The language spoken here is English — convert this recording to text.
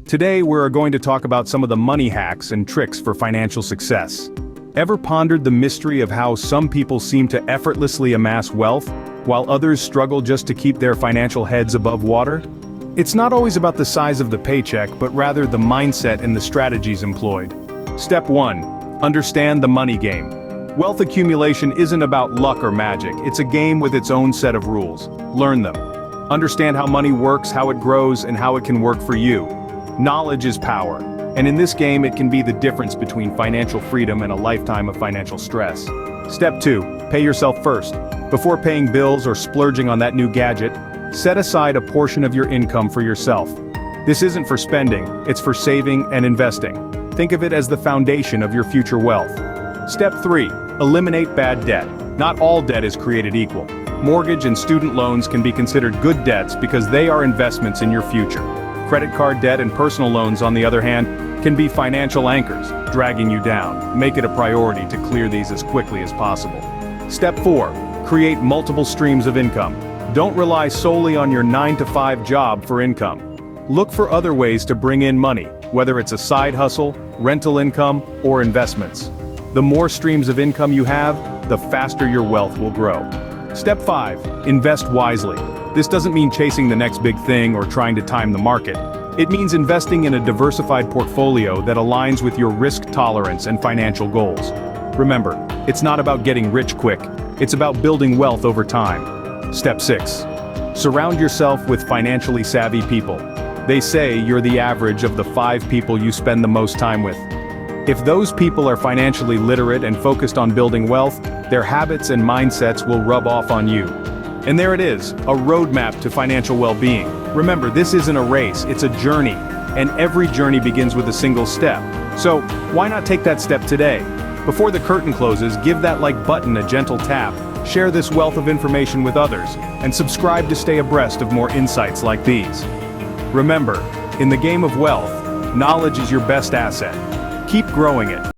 Today we're going to talk about some of the money hacks and tricks for financial success. Ever pondered the mystery of how some people seem to effortlessly amass wealth, while others struggle just to keep their financial heads above water? It's not always about the size of the paycheck, but rather the mindset and the strategies employed. Step 1. Understand the money game. Wealth accumulation isn't about luck or magic, it's a game with its own set of rules. Learn them. Understand how money works, how it grows, and how it can work for you. Knowledge is power, and in this game it can be the difference between financial freedom and a lifetime of financial stress. Step 2. Pay yourself first. Before paying bills or splurging on that new gadget, set aside a portion of your income for yourself. This isn't for spending, it's for saving and investing. Think of it as the foundation of your future wealth. Step 3. Eliminate bad debt. Not all debt is created equal. Mortgage and student loans can be considered good debts because they are investments in your future. Credit card debt and personal loans, on the other hand, can be financial anchors, dragging you down. Make it a priority to clear these as quickly as possible. Step 4. Create multiple streams of income. Don't rely solely on your 9-to-5 job for income. Look for other ways to bring in money, whether it's a side hustle, rental income, or investments. The more streams of income you have, the faster your wealth will grow. Step 5. Invest wisely. This doesn't mean chasing the next big thing or trying to time the market. It means investing in a diversified portfolio that aligns with your risk tolerance and financial goals. Remember, it's not about getting rich quick, it's about building wealth over time. Step 6. Surround yourself with financially savvy people. They say you're the average of the 5 people you spend the most time with. If those people are financially literate and focused on building wealth, their habits and mindsets will rub off on you. And there it is, a roadmap to financial well-being. Remember, this isn't a race, it's a journey, and every journey begins with a single step. So, why not take that step today? Before the curtain closes, give that like button a gentle tap, share this wealth of information with others, and subscribe to stay abreast of more insights like these. Remember, in the game of wealth, knowledge is your best asset. Keep growing it.